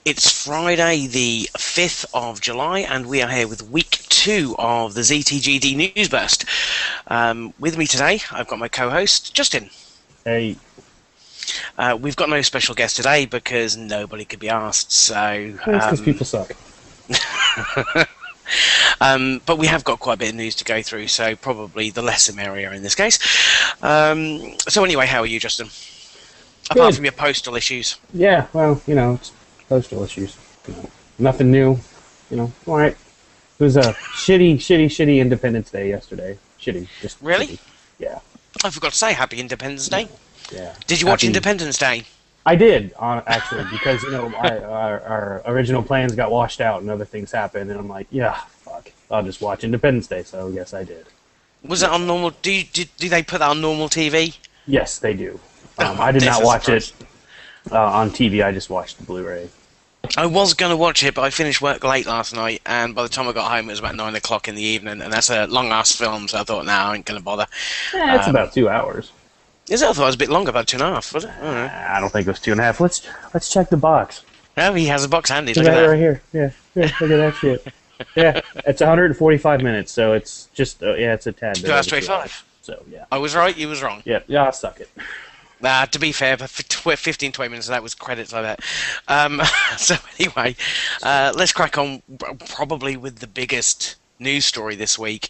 It's Friday, the 5th of July, and we are here with week 2 of the ZTGD News Burst. With me today, I've got my co-host, Justin. Hey. We've got no special guest today because nobody could be asked, so... That's because people suck. But we have got quite a bit of news to go through, so probably the lesser merrier in this case. So anyway, how are you, Justin? Good. Apart from your postal issues. Yeah, well, it's postal issues. Nothing new. All right. It was a shitty Independence Day yesterday. Shitty. Just Really? Shitty. Yeah. I forgot to say Happy Independence Day. Yeah. Did you watch Independence Day? I did, actually, because, our original plans got washed out and other things happened, and I'm like, yeah, fuck. I'll just watch Independence Day, so yes, I did. Was that on normal... Do they put that on normal TV? Yes, they do. I did not watch it on TV, I just watched the Blu-ray. I was going to watch it, but I finished work late last night, and by the time I got home, it was about 9 o'clock in the evening, and that's a long-ass film, so I thought, nah, I ain't going to bother. Yeah, it's about 2 hours. Is it? I thought it was a bit longer, about 2.5, was it? I don't think it was 2.5. Let's check the box. Oh, he has a box handy. Look at that right here. Yeah, look at that shit. Yeah, it's 145 minutes, so it's just, it's a tad bit. 2 hours 25. So, yeah. I was right, you was wrong. Yeah, I suck it. To be fair, for 15, 20 minutes of that was credits, I bet. So anyway, let's crack on probably with the biggest news story this week.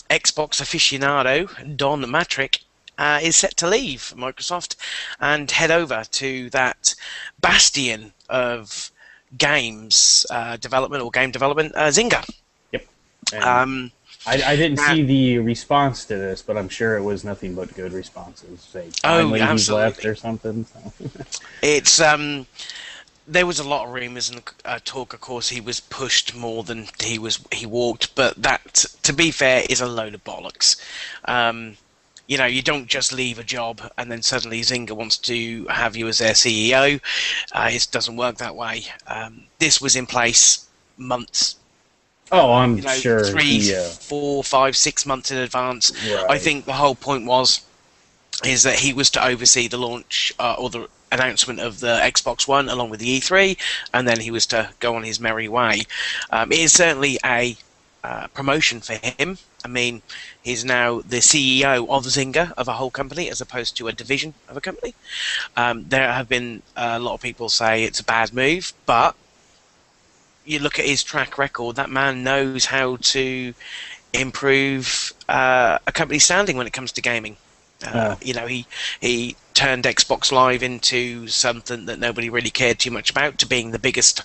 Xbox aficionado Don Matrick is set to leave Microsoft and head over to that bastion of games development or game development, Zynga. Yep. I didn't see the response to this, but I'm sure it was nothing but good responses. Say, finally he's left or something. So. It's there was a lot of rumours and talk. Of course, he was pushed more than he walked, but that, to be fair, is a load of bollocks. You don't just leave a job and then suddenly Zynga wants to have you as their CEO. It doesn't work that way. This was in place months. Oh, I'm sure. 3, 4, 5, 6 months in advance. Right. I think the whole point is that he was to oversee the launch or the announcement of the Xbox One along with the E3, and then he was to go on his merry way. It is certainly a promotion for him. I mean, he's now the CEO of Zynga, of a whole company, as opposed to a division of a company. There have been a lot of people say it's a bad move, but you look at his track record, that man knows how to improve a company's standing when it comes to gaming. He turned Xbox Live into something that nobody really cared too much about, to being the biggest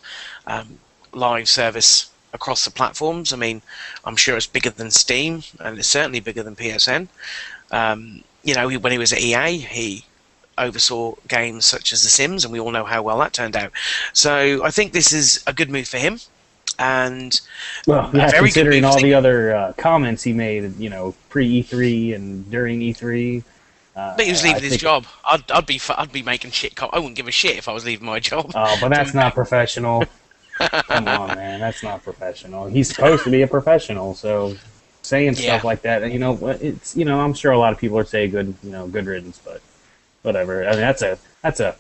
live service across the platforms. I mean, I'm sure it's bigger than Steam, and it's certainly bigger than PSN. When he was at EA, he oversaw games such as The Sims, and we all know how well that turned out. So I think this is a good move for him, and very considering all the other comments he made, pre E3 and during E3. But he was leaving his job. I'd be making shit. I wouldn't give a shit if I was leaving my job. Oh, but that's not professional. Come on, man, that's not professional. He's supposed to be a professional, so saying stuff like that, it's I'm sure a lot of people are saying good riddance, but. Whatever. I mean, that's going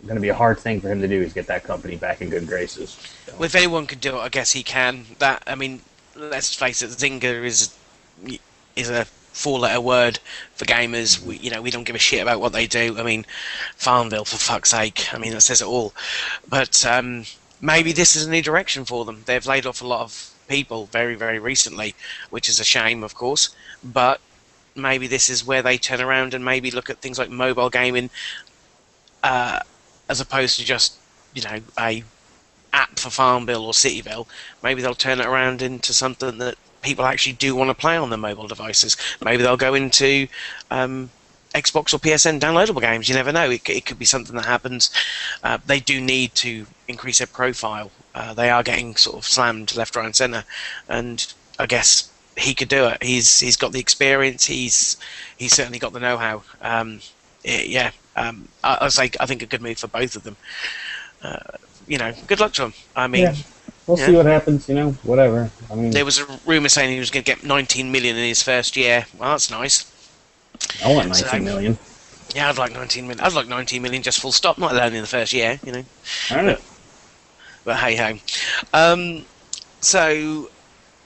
to be a hard thing for him to do, is get that company back in good graces. So. Well, if anyone can do it, I guess he can. Let's face it, Zynga is a four-letter word for gamers. We don't give a shit about what they do. I mean, Farmville, for fuck's sake. I mean, that says it all. But maybe this is a new direction for them. They've laid off a lot of people very, very recently, which is a shame, of course. But maybe this is where they turn around and maybe look at things like mobile gaming, as opposed to just a app for Farmville or Cityville. Maybe they'll turn it around into something that people actually do want to play on their mobile devices. Maybe they'll go into Xbox or PSN downloadable games. You never know. It could be something that happens. They do need to increase their profile. They are getting sort of slammed left, right, and centre, and I guess he could do it. He's got the experience. He's certainly got the know-how. I think a good move for both of them. Good luck to him. I mean, we'll see what happens. Whatever. I mean, there was a rumor saying he was going to get 19 million in his first year. Well, that's nice. I want 19 million. Yeah, I'd like 19 million. I'd like 19 million just full stop, not alone in the first year, you know. I don't know. But hey ho. Um, so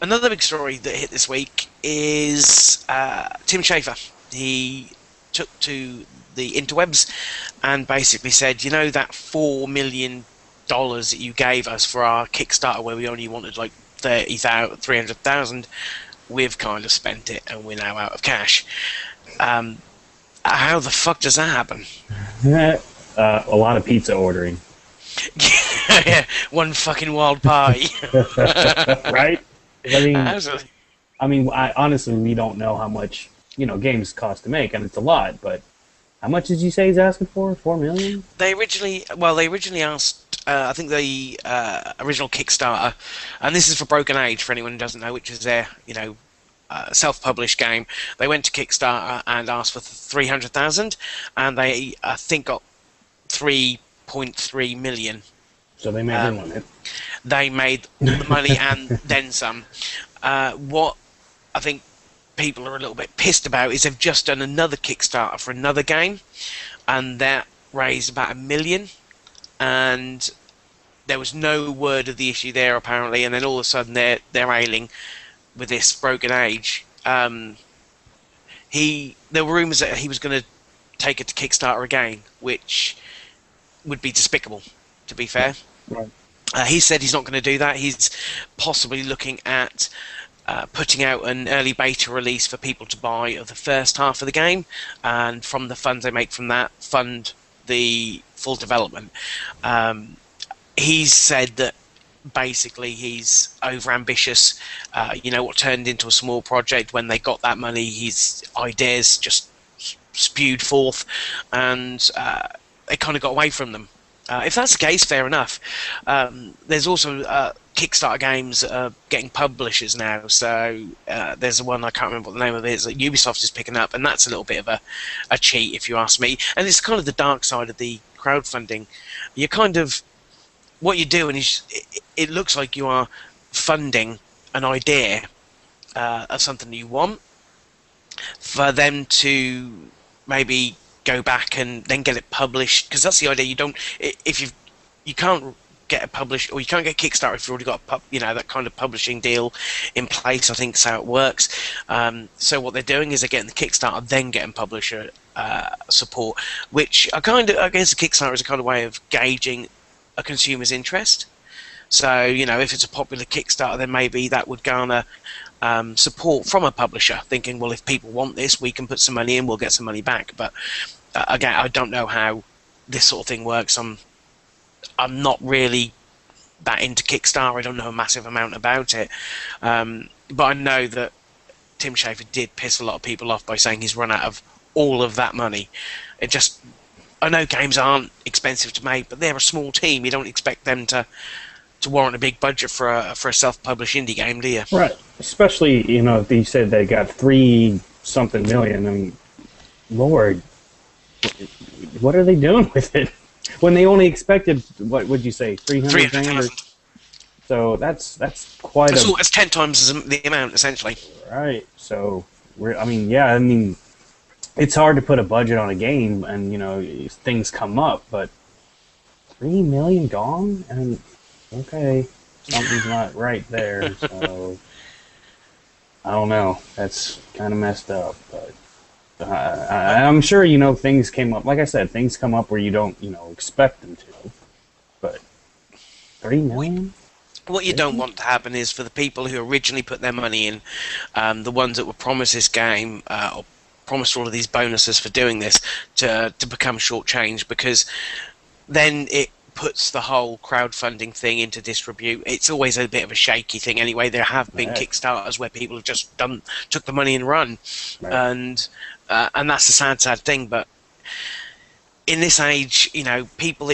another big story that hit this week is Tim Schafer. He took to the interwebs and basically said, you know, that $4 million that you gave us for our Kickstarter, where we only wanted like 300,000, we've kind of spent it and we're now out of cash. How the fuck does that happen? A lot of pizza ordering. Yeah, one fucking wild pie. Right? I mean, Absolutely. honestly, we don't know how much games cost to make, and it's a lot. But how much did you say he's asking for? 4 million? They originally asked. I think the original Kickstarter, and this is for Broken Age for anyone who doesn't know, which is their self-published game. They went to Kickstarter and asked for 300,000, and they I think got 3.3 million. So they made their limit. They made all the money and then some. What I think people are a little bit pissed about is they've just done another Kickstarter for another game, and that raised about 1 million, and there was no word of the issue there apparently, and then all of a sudden they're ailing with this Broken Age. There were rumours that he was going to take it to Kickstarter again, which would be despicable, to be fair. Right. He said he's not going to do that. He's possibly looking at putting out an early beta release for people to buy of the first half of the game, and from the funds they make from that, fund the full development. He's said that basically he's over ambitious. What turned into a small project, when they got that money, his ideas just spewed forth, and they kind of got away from them. If that's the case, fair enough. There's also Kickstarter games getting publishers now. So there's one, I can't remember what the name of it is, that Ubisoft is picking up, and that's a little bit of a cheat, if you ask me. And it's kind of the dark side of the crowdfunding. What you're doing is, it looks like you are funding an idea of something you want, for them to maybe go back and then get it published, because that's the idea. You can't get it published, or you can't get Kickstarter if you've already got that kind of publishing deal in place. I think that's how it works. So what they're doing is they're getting the Kickstarter, then getting publisher support, which I guess the Kickstarter is a kind of way of gauging a consumer's interest. So if it's a popular Kickstarter, then maybe that would garner support from a publisher, thinking, well, if people want this, we can put some money in, we'll get some money back. But again, I don't know how this sort of thing works. I'm not really that into Kickstarter. I don't know a massive amount about it, but I know that Tim Schafer did piss a lot of people off by saying he's run out of all of that money. I know games aren't expensive to make, but they're a small team. You don't expect them to warrant a big budget for a self-published indie game, do you? Right. Especially, if you said they got 3-something million. I mean, Lord, what are they doing with it? When they only expected, what would you say, 300,000? So that's quite That's 10 times the amount, essentially. Right. So it's hard to put a budget on a game, and things come up, but 3 million gone, and okay, something's not right there. So I don't know. That's kind of messed up, but I'm sure things came up. Like I said, things come up where you don't expect them to. But 3 million. What you don't want to happen is for the people who originally put their money in, the ones that were promised this game, or promised all of these bonuses for doing this, to become shortchanged, because then it puts the whole crowdfunding thing into disrepute. It's always a bit of a shaky thing anyway. There have been Kickstarters where people have just took the money and run, and that's a sad thing. But in this age, people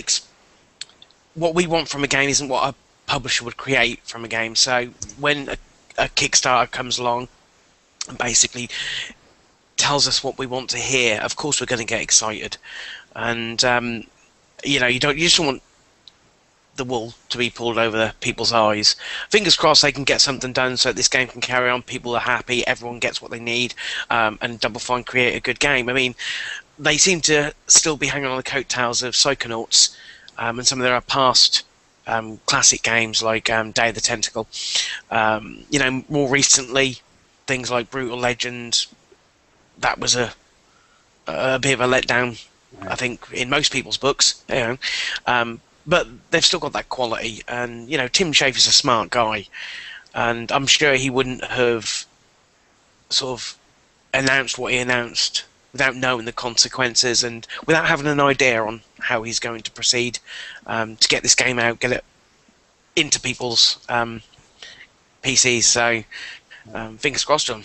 what we want from a game isn't what a publisher would create from a game. So when a Kickstarter comes along and basically tells us what we want to hear, of course we're going to get excited, and you just don't want the wool to be pulled over people's eyes. Fingers crossed they can get something done so that this game can carry on, people are happy, everyone gets what they need, and Double Fine create a good game. I mean, they seem to still be hanging on the coattails of Psychonauts and some of their past classic games like Day of the Tentacle. More recently, things like Brutal Legend. That was a bit of a letdown, Right. I think, in most people's books. But they've still got that quality, and Tim Schafer's a smart guy, and I'm sure he wouldn't have sort of announced what he announced without knowing the consequences and without having an idea on how he's going to proceed to get this game out, get it into people's PCs. So fingers crossed on.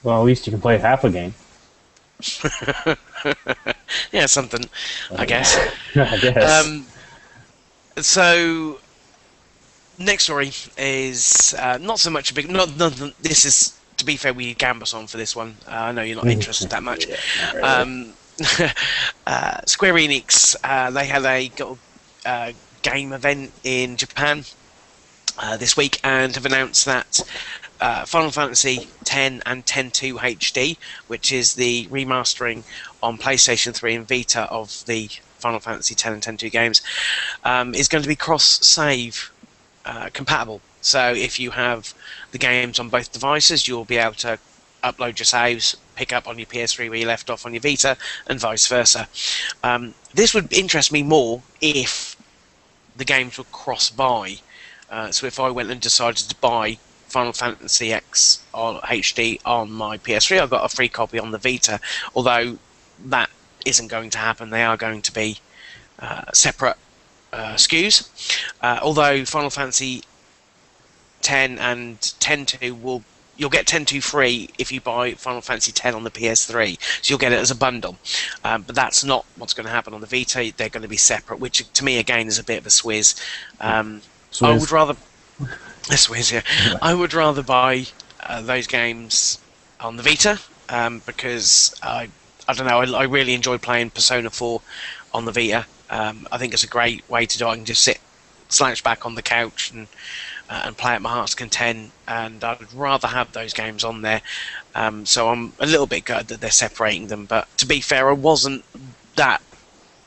Well, at least you can play half a game. Yeah, something, I guess. I guess. So, next story is not so much a big. This is, to be fair, we need Gambus on for this one. I know you're not interested that much. Yeah, really. Square Enix, they had a game event in Japan this week and have announced that Final Fantasy X and X-2 HD, which is the remastering on PlayStation 3 and Vita of the Final Fantasy X and X-2 games, is going to be cross-save compatible. So if you have the games on both devices, you'll be able to upload your saves, pick up on your PS3 where you left off on your Vita, and vice versa. This would interest me more if the games were cross-buy. So if I went and decided to buy Final Fantasy X or HD on my PS3, I got a free copy on the Vita, although that isn't going to happen. They are going to be separate SKUs. Although Final Fantasy X and X-2 you'll get X-2 free if you buy Final Fantasy X on the PS3, so you'll get it as a bundle. But that's not what's going to happen on the Vita. They're going to be separate, which to me again is a bit of a swizz. I would rather a swizz, yeah. I would rather buy those games on the Vita because I don't know. I really enjoy playing Persona 4 on the Vita. I think it's a great way to do it. I can just slouch back on the couch and play at my heart's content, and I'd rather have those games on there. So I'm a little bit gutted that they're separating them, but to be fair, I wasn't that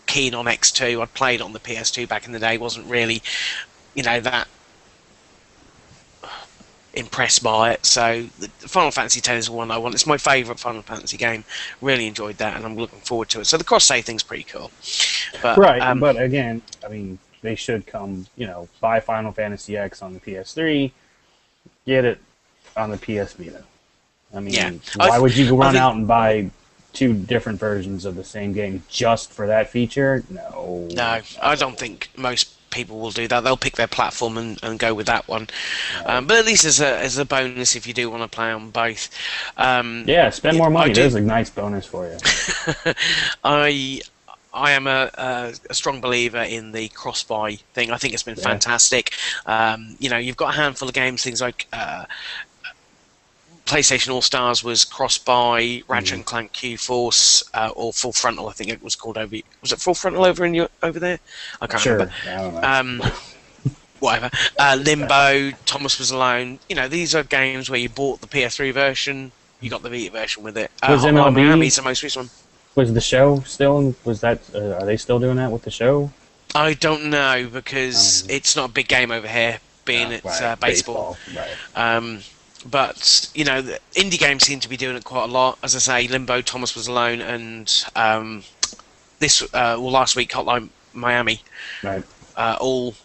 keen on X2. I played on the PS2 back in the day, wasn't really, that impressed by it. So the Final Fantasy X is the one I want. It's my favourite Final Fantasy game. Really enjoyed that, and I'm looking forward to it. So the cross-save thing's pretty cool. But, right, but again, I mean, they should come, buy Final Fantasy X on the PS3, get it on the PS Vita. I mean, yeah. why would you run out and buy two different versions of the same game just for that feature? No. No, I don't think most people will do that. They'll pick their platform and go with that one. Right. But at least as a bonus if you do want to play on both. Yeah, spend more money. There's a nice bonus for you. I am a strong believer in the cross-buy thing. I think it's been fantastic. You've got a handful of games, things like PlayStation All Stars was cross-buy, Ratchet and Clank Q-Force, or Full Frontal, I think it was called over. Was it Full Frontal over there? I can't remember. I don't know. Whatever. Limbo, Thomas Was Alone. These are games where you bought the PS3 version, you got the Vita version with it. Was MLB Miami's the most recent one. Was the show still? Was that? Are they still doing that with the show? I don't know because it's not a big game over here, being it's baseball. Right. But indie games seem to be doing it quite a lot. As I say, Limbo, Thomas Was Alone, and last week Hotline Miami, right. all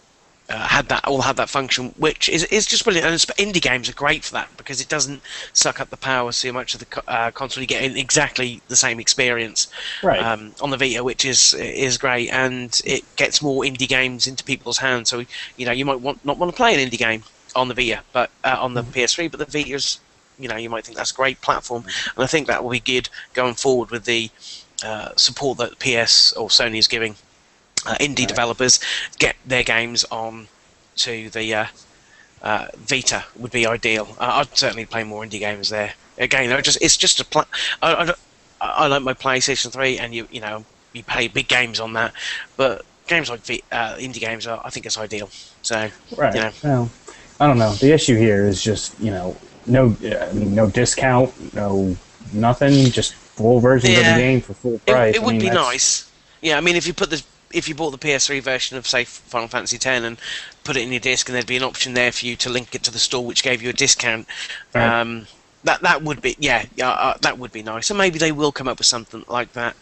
had that function, which is just brilliant. And indie games are great for that because it doesn't suck up the power so much of the console. You get exactly the same experience on the Vita, which is great, and it gets more indie games into people's hands. So you might not want to play an indie game on the Vita, but on the PS3, but the Vita's, you might think that's a great platform, and I think that will be good going forward with the support that PS or Sony is giving indie developers get their games on to the Vita would be ideal. I'd certainly play more indie games there. Again, it's just a I like my PlayStation 3, and you play big games on that, but games like indie games I think it's ideal. So well, I don't know. The issue here is just no discount, no nothing. Just full versions of the Yeah, game for full price. it I would mean, be that's nice. Yeah, I mean, if you bought the PS3 version of say Final Fantasy X and put it in your disc, and there'd be an option there for you to link it to the store, which gave you a discount. right. That would be that would be nice. And maybe they will come up with something like that.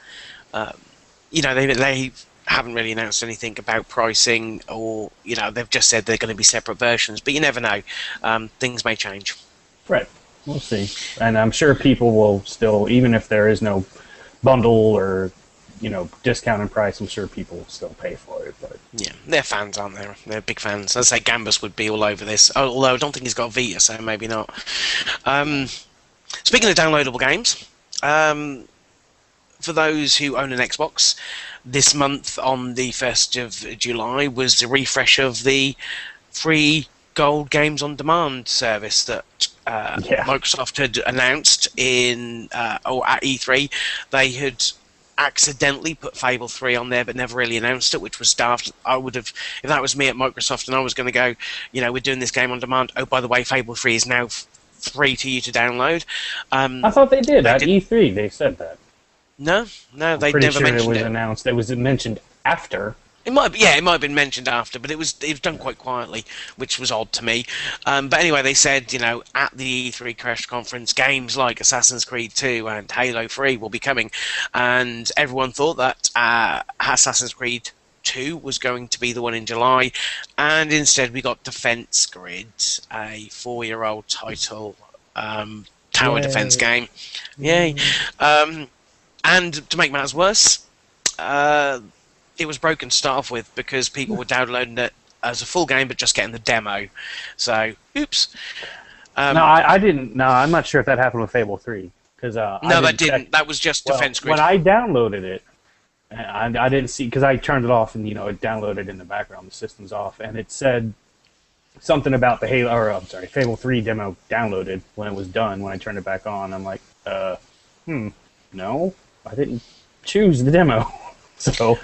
They haven't really announced anything about pricing, or they've just said they're going to be separate versions. But you never know. Things may change. Right. We'll see. And I'm sure people will still, even if there is no bundle or, discounted price, I'm sure people will still pay for it. But Yeah, they're fans, aren't they? They're big fans. I'd say Gambus would be all over this. Although I don't think he's got a Vita, so maybe not. Speaking of downloadable games, for those who own an Xbox, this month on the 1st of July was the refresh of the free Gold Games on Demand service that Microsoft had announced at E3. They had accidentally put Fable 3 on there but never really announced it, which was daft. I would have, if that was me at Microsoft and I was going to go, we're doing this game on demand, oh, by the way, Fable 3 is now free to you to download. I thought they did. At E3 they said that. No, they pretty never sure mentioned it was it. announced. It was mentioned after. It might have been mentioned after, but it was done quite quietly, which was odd to me. But anyway, they said, at the E3 Crash Conference, games like Assassin's Creed 2 and Halo 3 will be coming, and everyone thought that Assassin's Creed 2 was going to be the one in July, and instead we got Defense Grid, a 4-year-old title, tower defense game. Yay! And to make matters worse, it was broken to start off with because people were downloading it as a full game but just getting the demo. So, oops. No, I didn't. No, I'm not sure if that happened with Fable 3. Cause, no, that didn't. That was just Defense Grid. When I downloaded it, I didn't see, because I turned it off and, it downloaded in the background, the system's off, and it said something about the Fable 3 demo downloaded when it was done. When I turned it back on, I'm like, no, I didn't choose the demo. So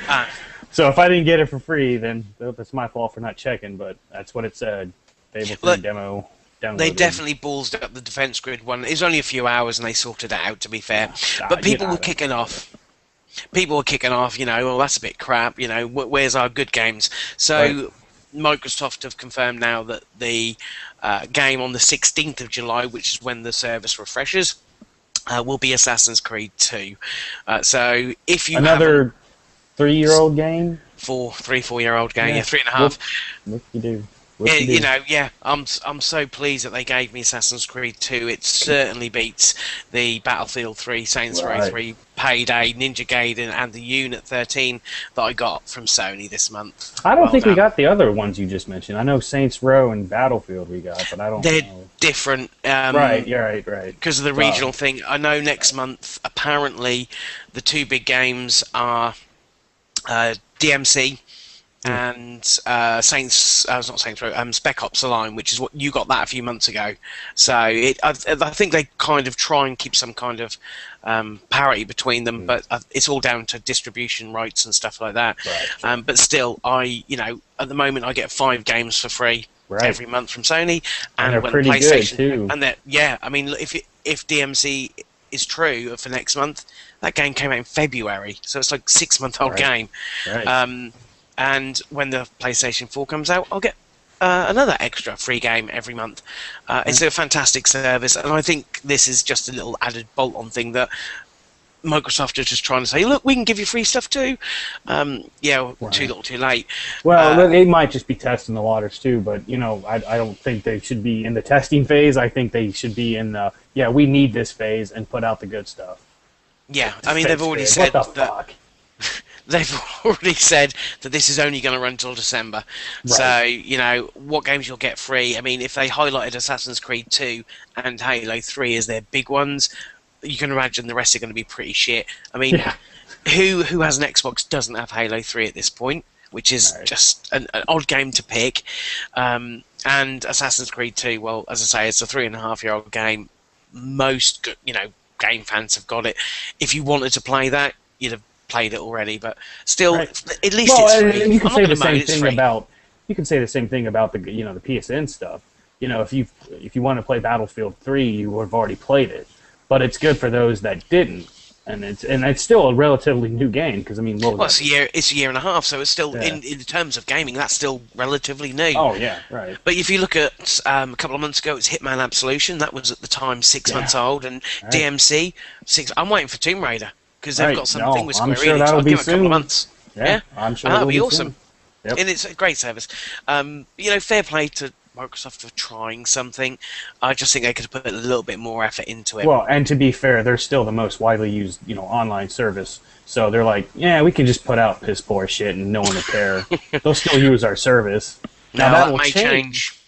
if I didn't get it for free, then that's my fault for not checking, but that's what it said. Fable 3 demo downloaded. They definitely ballsed up the Defense Grid one. It was only a few hours and they sorted it out, to be fair. But people were kicking off. People were kicking off, well, that's a bit crap, where's our good games? So Microsoft have confirmed now that the game on the 16th of July, which is when the service refreshes, will be Assassin's Creed 2. So if you Another 3-year-old game? 4-year-old game, 3.5. What you do? I'm so pleased that they gave me Assassin's Creed 2. It certainly beats the Battlefield 3, Saints Row 3, Payday, Ninja Gaiden, and the Unit 13 that I got from Sony this month. I don't think we got the other ones you just mentioned. I know Saints Row and Battlefield we got, but I don't know. They're different. Right, Because of the regional thing. I know next month, apparently, the two big games are DMC and Spec Ops: The Line, which is what you got that a few months ago. So I think they kind of try and keep some kind of parity between them, but it's all down to distribution rights and stuff like that. Right. But still, at the moment I get 5 games for free every month from Sony, and they're when pretty PlayStation, good too. And I mean, if DMC is true for next month, that game came out in February, so it's like 6-month-old game. Right. And when the PlayStation 4 comes out, I'll get another extra free game every month. It's a fantastic service, and I think this is just a little added bolt-on thing that Microsoft are just trying to say, look, we can give you free stuff too. Too little, too late. Well, they might just be testing the waters too, but I don't think they should be in the testing phase. I think they should be in the we need this phase and put out the good stuff. Yeah, I mean they've already said what the fuck. They've already said that this is only going to run until December. Right. So, what games you'll get free. I mean, if they highlighted Assassin's Creed 2 and Halo 3 as their big ones, you can imagine the rest are going to be pretty shit. I mean, who has an Xbox doesn't have Halo 3 at this point, which is just an odd game to pick. And Assassin's Creed 2, well, as I say, it's a 3.5-year-old game. Most, game fans have got it. If you wanted to play that, you'd have played it already, but still, at least it's free. And you can say the same thing about the the PSN stuff. If you want to play Battlefield 3, you would have already played it, but it's good for those that didn't. And it's still a relatively new game because I mean, what was Well, that? it's a year and a half, so it's still Yeah. in terms of gaming, that's still relatively new. Oh yeah, right. But if you look at a couple of months ago, it's Hitman Absolution. That was at the time 6 months old, and Right. DMC 6. I'm waiting for Tomb Raider because they've Right. got something No, with I'm Square sure Enix. that'll I'll be give it a couple soon. of months. Yeah, I'm sure and that'll it'll be be awesome. soon. Yep. And it's a great service. Fair play to Microsoft for trying something. I just think they could have put a little bit more effort into it. Well, and to be fair, they're still the most widely used, online service. So they're like, yeah, we can just put out piss poor shit and no one will care. They'll still use our service. Now that that will may change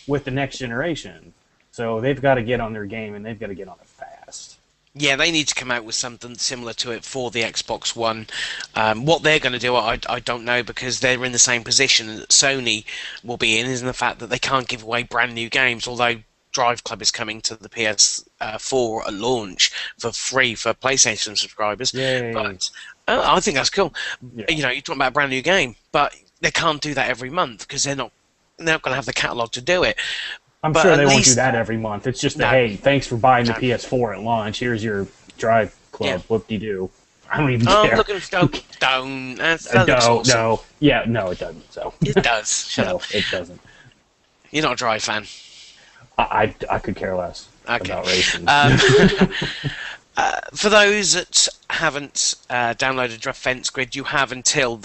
with the next generation. So they've got to get on their game and they've got to get on it fast. Yeah, they need to come out with something similar to it for the Xbox One. What they're going to do, I don't know, because they're in the same position that Sony will be in, is in the fact that they can't give away brand new games, although Drive Club is coming to the PS4 at launch for free for PlayStation subscribers. Yay. But I think that's cool. Yeah. You're talking about a brand new game, but they can't do that every month because they're not going to have the catalogue to do it. I'm But sure at they won't do least- that every month. It's just No. hey, thanks for buying the No. PS4 at launch. Here's your Drive Club. Yeah. Whoop-de-doo. I don't even Oh, care. look at don't. That looks No, awesome. no. Yeah, no, it doesn't. So It does. Shut no, up. it doesn't. You're not a Drive fan. I could care less Okay. about racing. For those that haven't downloaded Defense Grid, you have until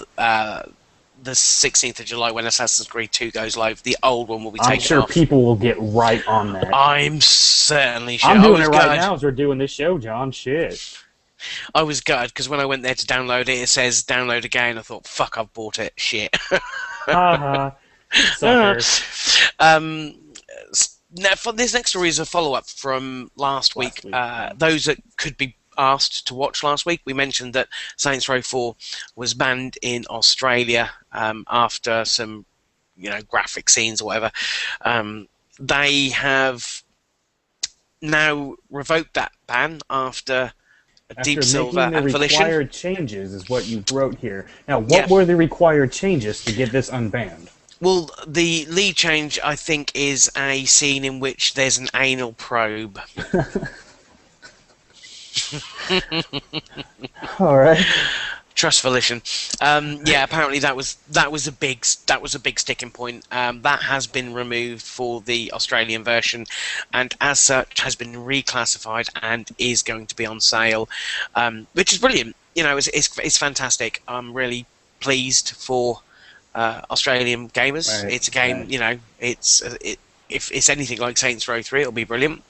the 16th of July when Assassin's Creed 2 goes live. The old one will be taken I'm sure off. people will get right on that. I'm certainly sure. I'm I doing was it right gutted. now as we're doing this show, John. Shit. I was gutted because when I went there to download it, it says download again. I thought, fuck, I've bought it. Shit. Haha. Sucker. Now, this next story is a follow-up from last week. Those that could be asked to watch last week, we mentioned that Saints Row 4 was banned in Australia after some, graphic scenes or whatever. They have now revoked that ban after Deep Silver making the and Volition. required changes is what you wrote here. Now, what were the required changes to get this unbanned? Well, the lead change, I think, is a scene in which there's an anal probe. All right. Trust Volition. Apparently that was a big sticking point. That has been removed for the Australian version, and as such has been reclassified and is going to be on sale, which is brilliant. It's fantastic. I'm really pleased for Australian gamers. Right, It's a game. right. If it's anything like Saints Row 3, it'll be brilliant.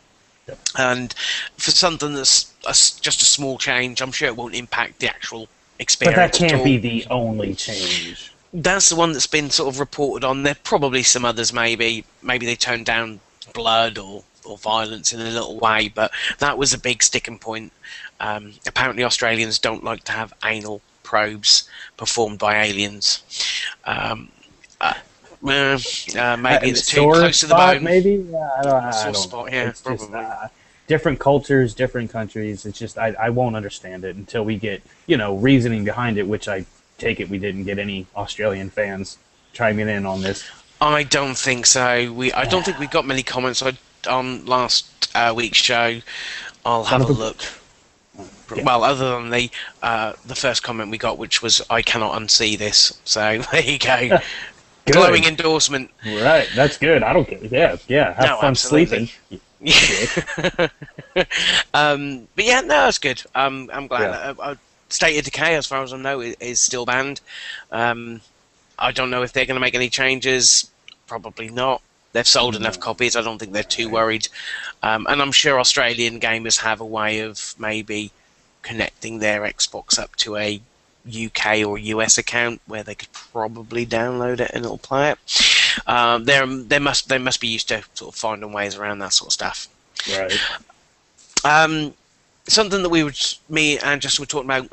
Yep. And for something that's just a small change, I'm sure it won't impact the actual But experience. that at can't all. be the only change. That's the one that's been sort of reported on. There are probably some others, maybe they toned down blood or violence in a little way, but that was a big sticking point. Apparently Australians don't like to have anal probes performed by aliens. Maybe it's too Sore close to the spot, bone. maybe? I don't Sore know. spot, yeah, It's just, probably. different cultures, different countries. It's just I won't understand it until we get reasoning behind it. Which I take it we didn't get any Australian fans chiming in on this. I don't think so. I don't think we got many comments on last week's show. I'll have a look. Yeah. Well, other than the first comment we got, which was "I cannot unsee this." So there you go. Good. Glowing endorsement. Right, that's good. I don't care. Yeah. Have No, fun absolutely. sleeping. But yeah, no, that's good. I'm glad. Yeah. State of Decay, as far as I know, is still banned. I don't know if they're going to make any changes. Probably not. They've sold enough copies. I don't think they're too worried. And I'm sure Australian gamers have a way of maybe connecting their Xbox up to a UK or US account where they could probably download it and it'll play it. They must be used to sort of finding ways around that sort of stuff. Right. Something that me and Justin were talking about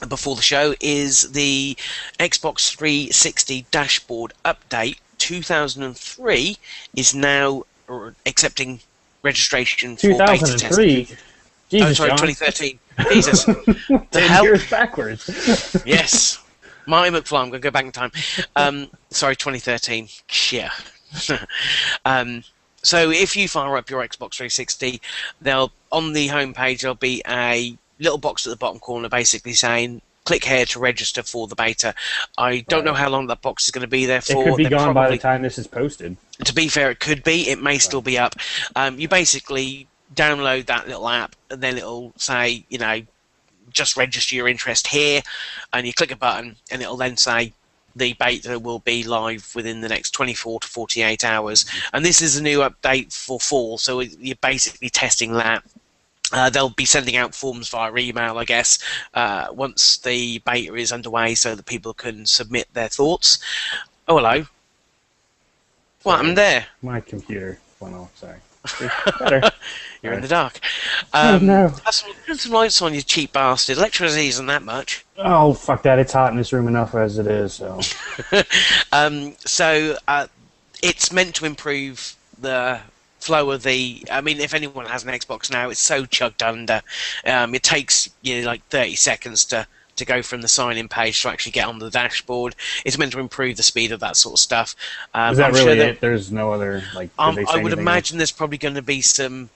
before the show is the Xbox 360 dashboard update 2003 is now accepting registration for beta testing. 2003. Jesus, Sorry, John. 2013. Jesus. The 10 hell? years backwards. Yes. Marty McFly, I'm going to go back in time. Sorry, 2013. Yeah. So if you fire up your Xbox 360, on the homepage there'll be a little box at the bottom corner basically saying, click here to register for the beta. I don't know how long that box is going to be there for. It could be They're gone by the time this is posted. To be fair, it could be. It may still be up. You basically download that little app, and then it'll say, you know, just register your interest here, and you click a button, and it'll then say the beta will be live within the next 24 to 48 hours. And this is a new update for fall, so you're basically testing that. They'll be sending out forms via email, I guess, once the beta is underway, so that people can submit their thoughts. Oh, hello. What happened there? My computer went off, sorry. Better. You're in the dark. Oh, no. Have some lights on, you cheap bastard. Electricity isn't that much. Oh, fuck that. It's hot in this room enough as it is, so... It's meant to improve the flow of the... I mean, if anyone has an Xbox now, it's so chugged under. It takes you like 30 seconds to go from the sign-in page to actually get on the dashboard. It's meant to improve the speed of that sort of stuff. Is that really it? There's no other... like? I would imagine there's probably going to be some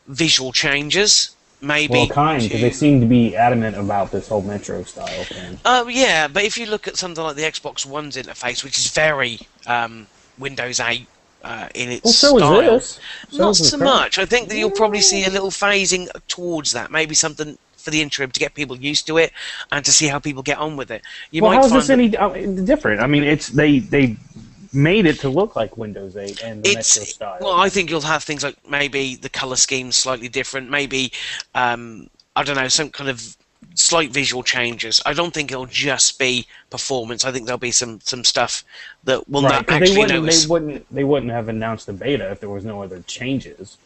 visual changes. Maybe. Well, because they seem to be adamant about this whole Metro style thing. Oh, yeah, but if you look at something like the Xbox One's interface, which is very Windows 8 in its style. So is this. Not so much. I think that you'll probably see a little phasing towards that. Maybe something for the interim to get people used to it and to see how people get on with it. How is this any different? I mean, it's they made it to look like Windows 8 and the Metro style. Well, I think you'll have things like maybe the color scheme slightly different, maybe I don't know, some kind of slight visual changes. I don't think it'll just be performance. I think there'll be some stuff that will not actually notice. They wouldn't have announced the beta if there was no other changes.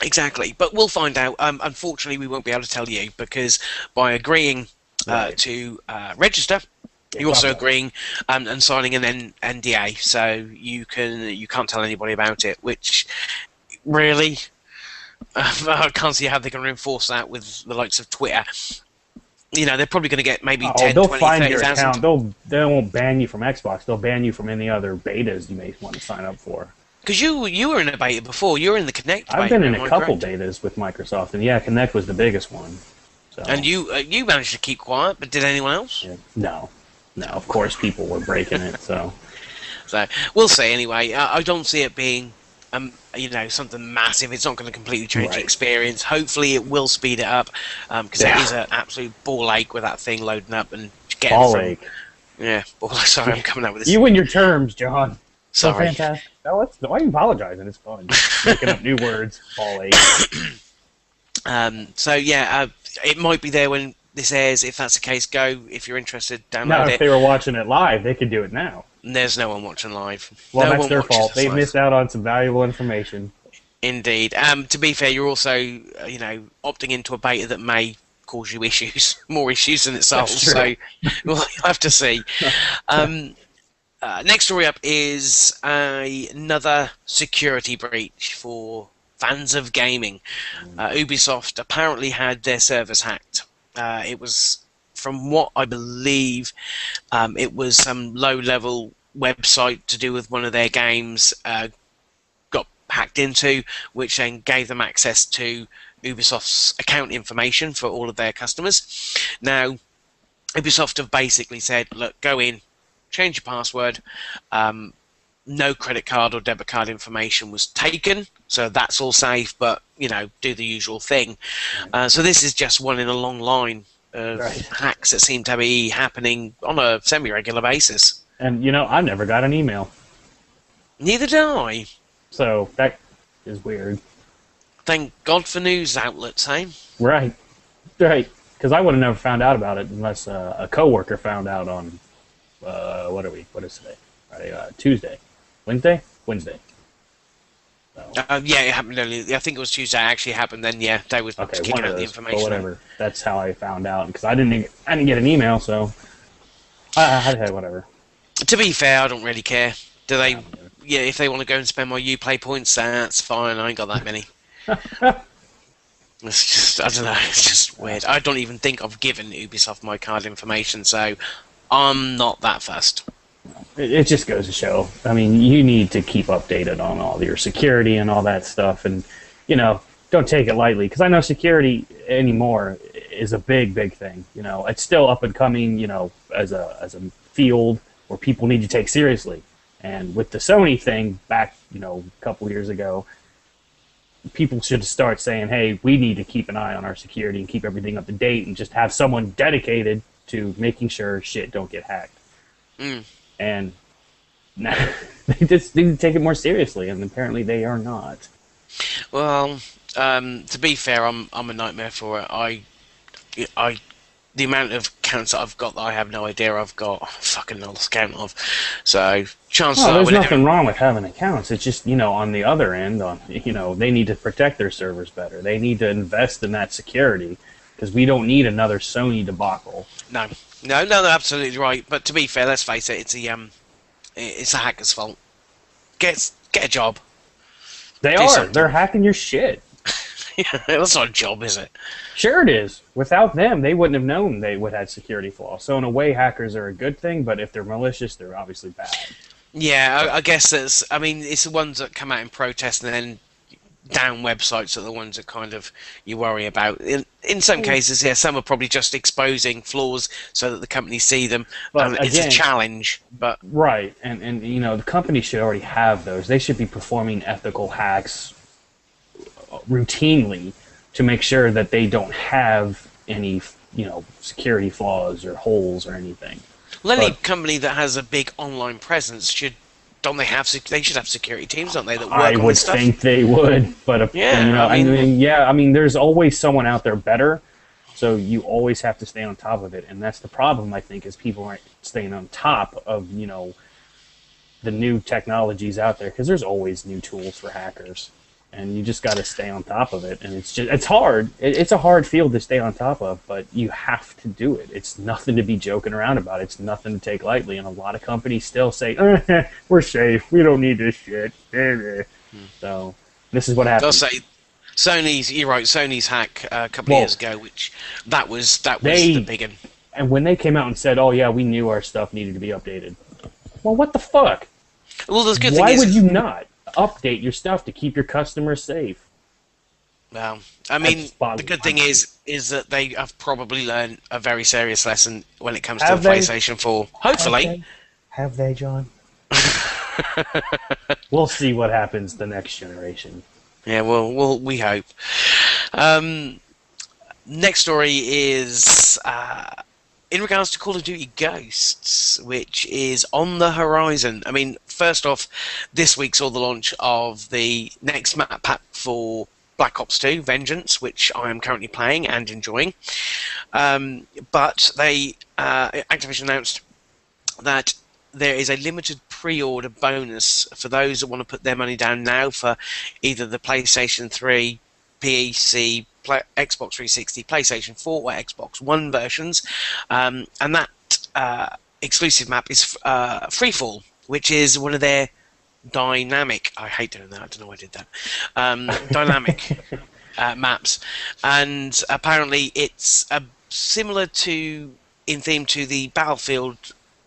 Exactly, but we'll find out. Unfortunately, we won't be able to tell you because by agreeing to register, you're also agreeing and signing an NDA, so you can't tell anybody about it. Which really, I can't see how they're going to enforce that with the likes of Twitter. You know, they're probably going to get maybe 10, they'll 20, find 30,000. your account. They won't ban you from Xbox. They'll ban you from any other betas you may want to sign up for. Because you were in a beta before. You were in the Kinect beta. I've been in a couple betas with Microsoft, and yeah, Kinect was the biggest one. So. And you managed to keep quiet, but did anyone else? Yeah. No, of course people were breaking it, so... So, we'll see anyway. I don't see it being, something massive. It's not going to completely change the experience. Hopefully it will speed it up, because it is an absolute ball ache with that thing loading up and getting ball ache. Yeah, ball ache. Sorry, I'm coming up with this. You and your terms, John. Sorry. So fantastic. No, why are you apologizing? It's fun. Making up new words. Ball ache. It might be there when this airs. If that's the case, go. If you're interested, download it. Now, if they were watching it live, they could do it now. There's no one watching live. Well, that's their fault. They missed out on some valuable information. Indeed. To be fair, you're also, opting into a beta that may cause you issues, more issues than it solves. So we'll have to see. Next story up is another security breach for fans of gaming. Ubisoft apparently had their servers hacked. It was, from what I believe, it was some low-level website to do with one of their games got hacked into, which then gave them access to Ubisoft's account information for all of their customers. Now, Ubisoft have basically said, look, go in, change your password. No credit card or debit card information was taken, so that's all safe, but, do the usual thing. So this is just one in a long line of hacks that seem to be happening on a semi-regular basis. And, I've never got an email. Neither did I. So, that is weird. Thank God for news outlets, eh? Right. Because I would have never found out about it unless a coworker found out on, what is today? Friday, Tuesday. Wednesday. So. Yeah, it happened earlier. I think it was Tuesday. It actually happened then. Yeah, they was kicking out the information. Whatever. That's how I found out because I didn't get an email, so I had whatever. To be fair, I don't really care. Do they? Yeah, if they want to go and spend my Uplay points, that's fine. I ain't got that many. It's just, I don't know. It's just weird. I don't even think I've given Ubisoft my card information, so I'm not that fussed. It just goes to show. I mean, you need to keep updated on all your security and all that stuff. And, don't take it lightly, because I know security anymore is a big thing. You know, it's still up and coming. You know, as a field where people need to take seriously. And with the Sony thing back, you know, a couple years ago, people should start saying, "Hey, we need to keep an eye on our security and keep everything up to date, and just have someone dedicated to making sure shit don't get hacked." And they just need to take it more seriously, and apparently they are not. Well, to be fair, I'm a nightmare for it. The amount of accounts that I've got that I have no idea I've got, fucking lost count of. So chances are, there's nothing wrong with having accounts. It's just, you know, on the other end, you know, they need to protect their servers better. They need to invest in that security, because we don't need another Sony debacle. No, absolutely right. But to be fair, let's face it, it's a hacker's fault. Get a job. They're hacking your shit. Yeah, that's not a job, is it? Sure it is. Without them, they wouldn't have known they would have security flaws. So in a way, hackers are a good thing, but if they're malicious, they're obviously bad. Yeah, I guess it's the ones that come out in protest and then down websites are the ones that kind of you worry about. In some cases, yeah, some are probably just exposing flaws so that the companies see them. But again, it's a challenge, but right, and you know, the companies should already have those. They should be performing ethical hacks routinely to make sure that they don't have any, you know, security flaws or holes or anything. Well, any company that has a big online presence should have security teams, don't they, that work on this stuff? I would think they would, but yeah, you know, I mean, there's always someone out there better, so you always have to stay on top of it, and that's the problem, I think, is people aren't staying on top of, you know, the new technologies out there, because there's always new tools for hackers. And you just got to stay on top of it, and it's hard. It's a hard field to stay on top of, but you have to do it. It's nothing to be joking around about. It's nothing to take lightly, and a lot of companies still say, "We're safe. We don't need this shit." So this is what happens. I'll say you're right. Sony's hack a couple of years ago, which that was the big one. And when they came out and said, "Oh yeah, we knew our stuff needed to be updated," well, what the fuck? Well, the good thing why is, would you not update your stuff to keep your customers safe? Well, I mean, the good thing is that they have probably learned a very serious lesson when it comes to the PlayStation 4. Hopefully. Have they, John? We'll see what happens the next generation. Yeah, well, we hope. Next story is in regards to Call of Duty Ghosts, which is on the horizon. I mean, first off, this week saw the launch of the next map pack for Black Ops 2, Vengeance, which I am currently playing and enjoying. But Activision announced that there is a limited pre-order bonus for those that want to put their money down now for either the PlayStation 3, PC, Xbox 360, PlayStation 4 or Xbox One versions, and that exclusive map is Freefall, which is one of their dynamic, I hate doing that, I don't know why I did that, dynamic maps, and apparently it's similar in theme to the Battlefield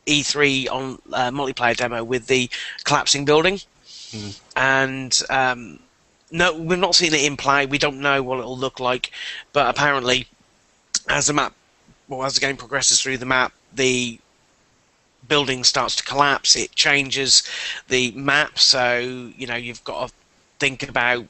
E3 on multiplayer demo with the collapsing building, and no, we've not seen it in play. We don't know what it'll look like, but apparently, as the game progresses through the map, the building starts to collapse. It changes the map, so you've got to think about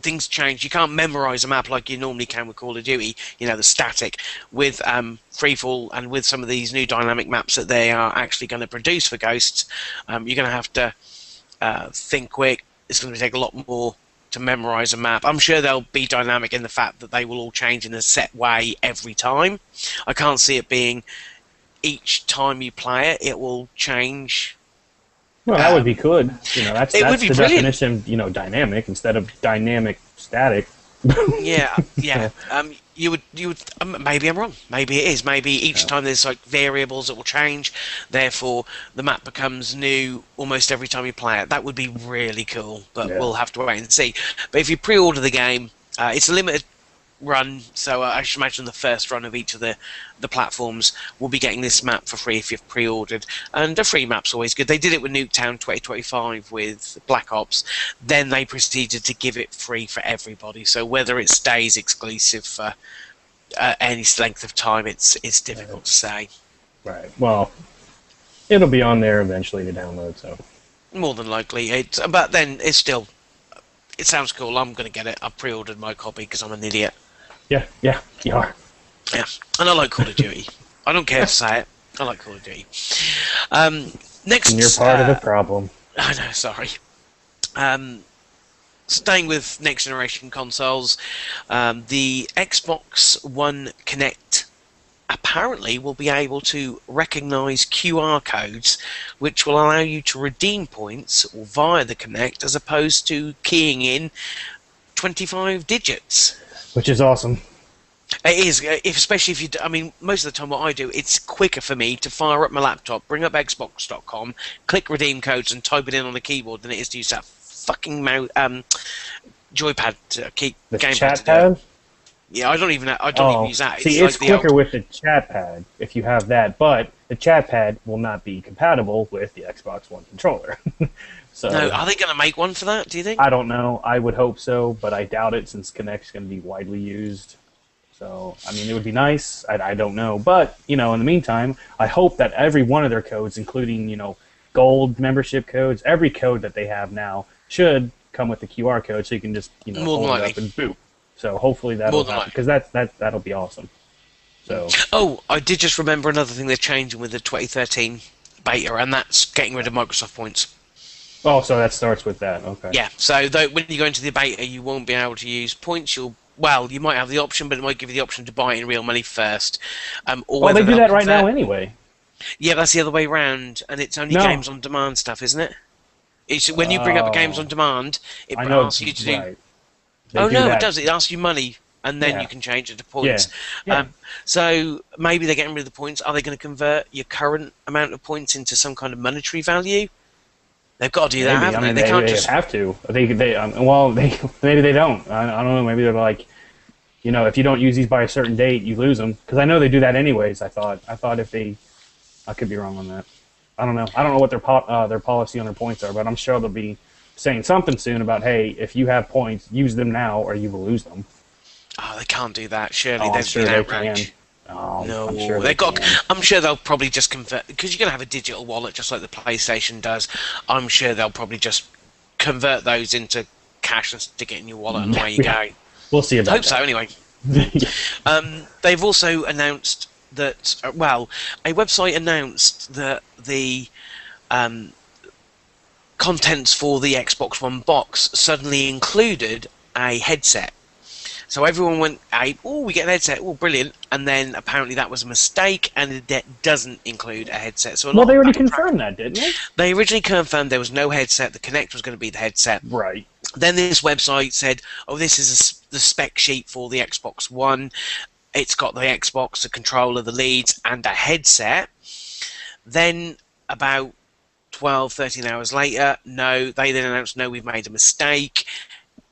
things change. You can't memorize a map like you normally can with Call of Duty. The static with Freefall and with some of these new dynamic maps that they are actually going to produce for Ghosts. You're going to have to think quick. It's going to take a lot more to memorize a map. I'm sure they'll be dynamic in the fact that they will all change in a set way every time. I can't see it being each time you play it will change. Well, that would be good. That's the brilliant. definition. Dynamic instead of dynamic static. Yeah. You would. Maybe I'm wrong. Maybe it is. Maybe each time there's variables that will change. Therefore, the map becomes new almost every time you play it. That would be really cool. But we'll have to wait and see. But if you pre-order the game, it's a limited run, so I should imagine the first run of each of the platforms will be getting this map for free if you've pre-ordered. And a free map's always good. They did it with Nuketown 2025 with Black Ops. Then they proceeded to give it free for everybody. So whether it stays exclusive for any length of time, it's difficult to say. Right. Well, it'll be on there eventually to download. So more than likely, but then it's still. It sounds cool. I'm going to get it. I pre-ordered my copy because I'm an idiot. Yeah, you are. Yeah, and I like Call of Duty. I don't care to say it. I like Call of Duty. Next, and you're part of the problem. I know. Sorry. Staying with next generation consoles, the Xbox One Kinect apparently will be able to recognise QR codes, which will allow you to redeem points via the Kinect as opposed to keying in 25 digits. Which is awesome. It is, especially if you. I mean, most of the time, what I do, it's quicker for me to fire up my laptop, bring up Xbox.com, click redeem codes, and type it in on the keyboard than it is to use that fucking joypad to keep the gamepad chat to pad. Yeah, I don't even use that. See, it's quicker with the chat pad if you have that, but the chat pad will not be compatible with the Xbox One controller. So no, are they going to make one for that? Do you think? I don't know. I would hope so, but I doubt it since Kinect's going to be widely used. So, I mean, it would be nice. I don't know. But, in the meantime, I hope that every one of their codes, including, gold membership codes, every code that they have now should come with the QR code so you can just, hold it up and boop. So hopefully that'll happen, because that'll be awesome. So. Oh, I did just remember another thing they're changing with the 2013 beta, and that's getting rid of Microsoft points. Oh, so that starts with that. Okay. Yeah, so when you go into the beta, you won't be able to use points. You might have the option, but it might give you the option to buy it in real money first. Or they do that right now anyway. Yeah, that's the other way round, and it's only games on demand stuff, isn't it? It's when you bring up games on demand, it asks you to do. Right. Oh no, it does. It asks you money, and then you can change it to points. Yeah. So maybe they're getting rid of the points. Are they going to convert your current amount of points into some kind of monetary value? They've got to do that, haven't they? They can't just have to. Maybe they don't. I don't know. Maybe they're like, if you don't use these by a certain date, you lose them. Because I know they do that anyways. I thought if they, I could be wrong on that. I don't know. I don't know what their policy on their points are, but I'm sure they'll be saying something soon about, hey, if you have points, use them now or you will lose them. Oh, they can't do that. Surely there's been outrage. Oh, no, I'm I'm sure they'll probably just convert, because you're going to have a digital wallet just like the PlayStation does. I'm sure they'll probably just convert those into cash and stick it in your wallet, and away you go. We'll see about Hope so, anyway. They've also announced that, a website announced that the contents for the Xbox One box suddenly included a headset. So everyone went, we get an headset, brilliant. And then apparently that was a mistake, and it doesn't include a headset. So they already confirmed that, didn't they? They originally confirmed there was no headset. The Kinect was going to be the headset. Right. Then this website said, this is the spec sheet for the Xbox One. It's got the Xbox, the controller, the leads, and a headset. Then about 12, 13 hours later, they then announced, we've made a mistake.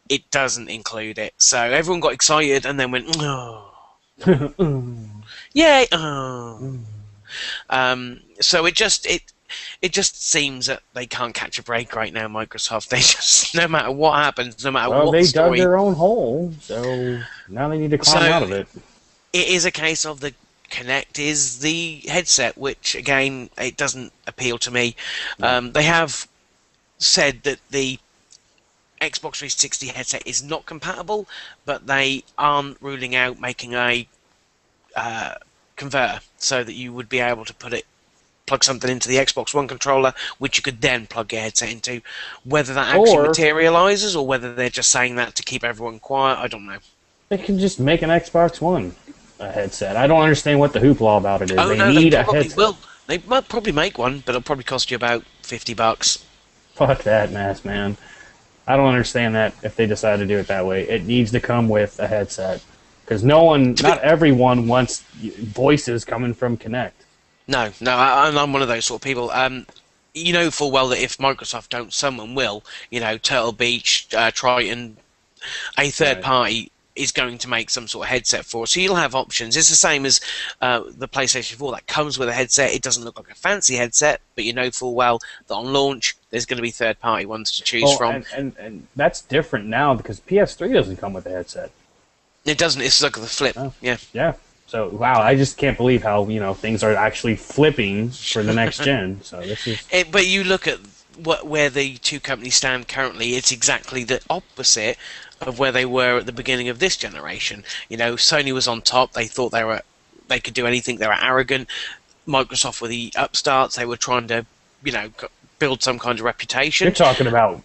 It doesn't include it. So everyone got excited and then went, oh. Yay! Oh. So it just seems that they can't catch a break right now, Microsoft. They just, no matter what happens, no matter what they story, dug their own hole, so now they need to climb out of it. It is a case of the Kinect is the headset, which, again, it doesn't appeal to me. They have said that the Xbox 360 headset is not compatible, but they aren't ruling out making a converter so that you would be able to plug something into the Xbox One controller, which you could then plug your headset into. Whether that actually materializes or whether they're just saying that to keep everyone quiet, I don't know. They can just make an Xbox One a headset. I don't understand what the hoopla about it is. They need a headset. They might probably make one, but it'll probably cost you about $50. Fuck that mess, man. I don't understand that if they decide to do it that way. It needs to come with a headset. Because not everyone wants voices coming from Kinect. No, I'm one of those sort of people. You know full well that if Microsoft don't, someone will. Turtle Beach, Triton, a third party is going to make some sort of headset for it. So you'll have options. It's the same as the PlayStation 4 that comes with a headset. It doesn't look like a fancy headset, but you know full well that on launch there's going to be third-party ones to choose from. And that's different now because PS3 doesn't come with a headset. It doesn't. It's like the flip. Oh. Yeah. Yeah. So wow, I just can't believe how things are actually flipping for the next gen. So this is. But you look at where the two companies stand currently. It's exactly the opposite of where they were at the beginning of this generation. Sony was on top. They thought they could do anything. They were arrogant. Microsoft were the upstarts. They were trying to, build some kind of reputation. You're talking about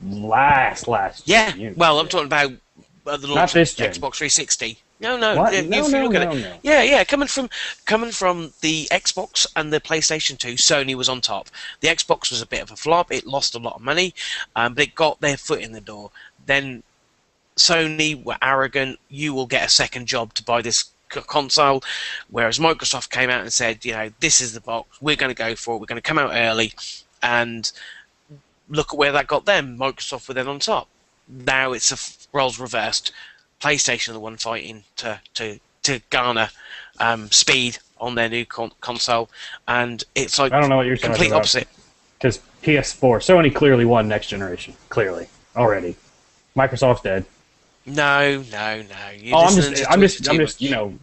last. Yeah. Well, I'm talking about the launch of Xbox 360. No. What? If you look at it, yeah. Coming from the Xbox and the PlayStation 2, Sony was on top. The Xbox was a bit of a flop. It lost a lot of money, but it got their foot in the door. Then Sony were arrogant. You will get a second job to buy this console, whereas Microsoft came out and said, this is the box. We're going to go for it. We're going to come out early, and look at where that got them. Microsoft were then on top. Now it's roles reversed. PlayStation are the one fighting to garner speed on their new console, and it's like I don't know what you're complete talking about. Opposite. Because PS4, Sony clearly won next generation. Clearly, already. Microsoft's dead. No. I'm just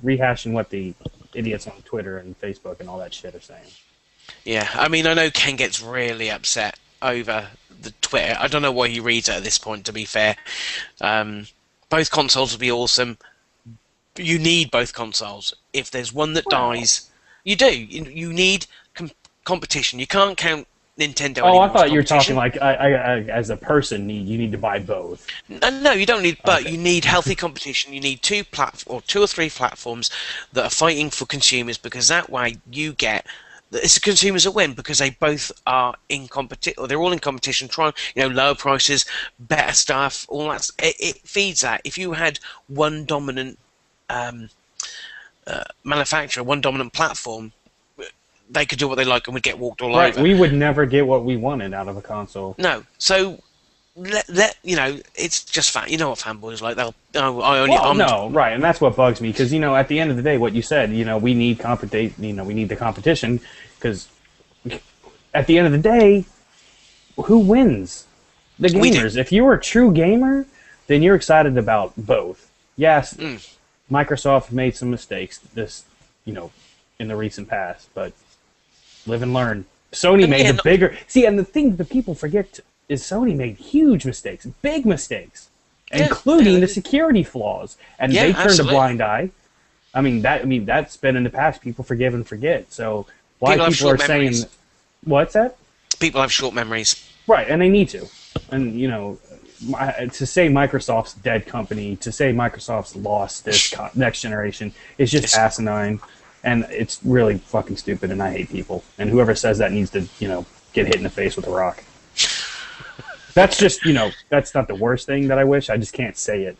rehashing what the idiots on Twitter and Facebook and all that shit are saying. Yeah, I mean, I know Ken gets really upset over the Twitter. I don't know why he reads it at this point, to be fair. Both consoles would be awesome. You need both consoles. If there's one that dies, you do. You need competition. You can't count Nintendo. Oh, I thought you were talking like I as a person you need to buy both. No, you don't need. But okay. You need healthy competition. You need two or three platforms that are fighting for consumers, because that way you get. It's the consumers that win because they both are in competition, or they're all in competition, trying, lower prices, better stuff, all that. It feeds that. If you had one dominant manufacturer, one dominant platform, they could do what they like and we'd get walked all over. We would never get what we wanted out of a console. No, so it's just fat. You know what fanboys like? Right, and that's what bugs me because at the end of the day, what you said, we need we need the competition because at the end of the day, who wins? The gamers. If you're a true gamer, then you're excited about both. Yes, Microsoft made some mistakes in the recent past, but live and learn. Sony made the bigger. See, and the thing that people forget is Sony made huge mistakes, big mistakes, including the security flaws, and they turned a blind eye. I mean that's been in the past. People forgive and forget. So why people are saying, what's that? People have short memories, right? And they need to. And to say Microsoft's dead company, to say Microsoft's lost this next generation is just asinine, and it's really fucking stupid. And I hate people. And whoever says that needs to get hit in the face with a rock. That's just, that's not the worst thing that I wish. I just can't say it.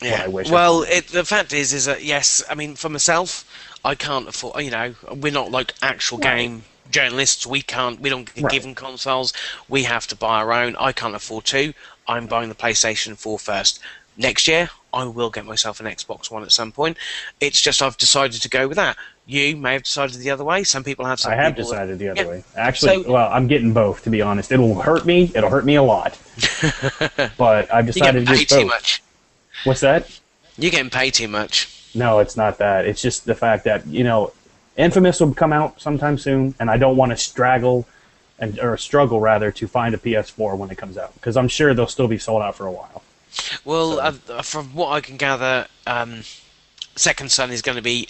Yeah. I wish. Well, the fact is that, yes, I mean, for myself, I can't afford, we're not like actual game journalists. We don't get given consoles. We have to buy our own. I can't afford to. I'm buying the PlayStation 4 first. Next year, I will get myself an Xbox One at some point. It's just I've decided to go with that. You may have decided the other way. Some people have. I have decided the other way. Actually, I'm getting both, to be honest. It'll hurt me. It'll hurt me a lot. But I've decided to get both. Too much. What's that? You're getting paid too much. No, it's not that. It's just the fact that, Infamous will come out sometime soon, and I don't want to struggle to find a PS4 when it comes out, because I'm sure they'll still be sold out for a while. Well, from what I can gather, Second Son is going to be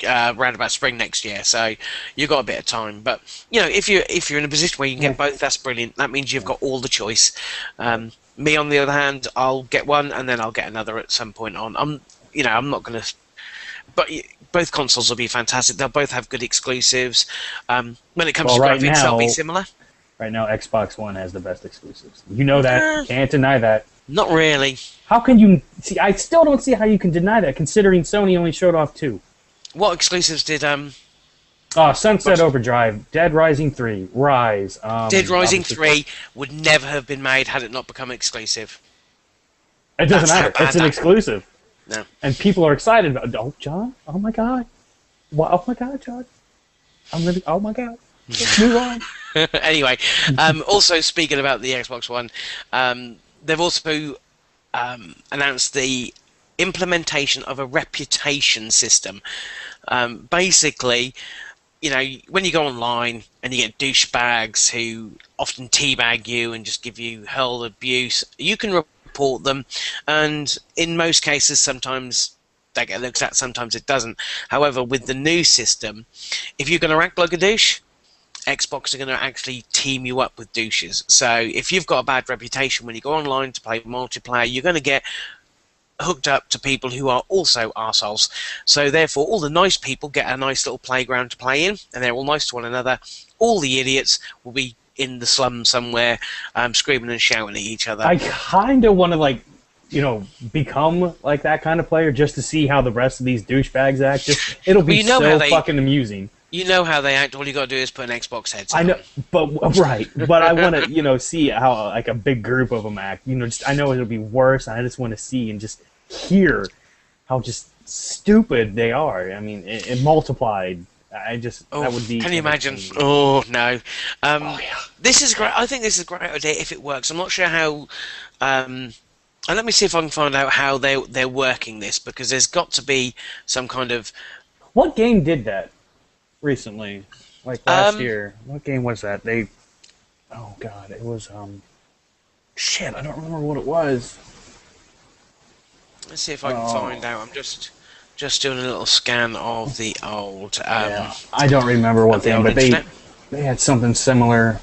around about spring next year, so you've got a bit of time. But if you're in a position where you can get both, that's brilliant. That means you've got all the choice. Me, on the other hand, I'll get one and then I'll get another at some point on. I'm not going to. But both consoles will be fantastic. They'll both have good exclusives. When it comes to graphics, they'll be similar. Right now, Xbox One has the best exclusives. You know that. Can't deny that. Not really. How can you see? I still don't see how you can deny that, considering Sony only showed off 2. What exclusives did Sunset Overdrive, Dead Rising 3, Rise. Dead Rising 3 would never have been made had it not become exclusive. It doesn't matter. It's an exclusive. No. And people are excited about it. Oh, John? Oh, my God. Oh, my God, John. Oh, my God. Let's move on. Anyway, also speaking about the Xbox One, they've also announced the implementation of a reputation system. Basically, you know, when you go online and you get douchebags who often teabag you and just give you hurl abuse, you can report them, and in most cases, sometimes that get looked at, sometimes it doesn't. However, with the new system, if you're going to act like a douche, Xbox are going to actually team you up with douches. So if you've got a bad reputation when you go online to play multiplayer, you're going to get hooked up to people who are also arseholes. So therefore, all the nice people get a nice little playground to play in, and they're all nice to one another. All the idiots will be in the slums somewhere, screaming and shouting at each other. I kind of want to, like, you know, become like that kind of player just to see how the rest of these douchebags act. Just it'll be fucking amusing. You know how they act. All you got to do is put an Xbox headset. I know, but right. But I want to, you know, see how like a big group of them act. You know, just I know it'll be worse. And I just want to see and just hear how just stupid they are. I mean, it multiplied. That would be. Can you imagine? Oh no. Yeah. This is great. I think this is a great idea if it works. I'm not sure how. And let me see if I can find out how they're working this, because there's got to be some kind of. What game did that? Recently, like last year. What game was that? Oh God, it was shit. I don't remember what it was. Let's see if I can find out. I'm just doing a little scan of the old. I don't remember what game, but they had something similar,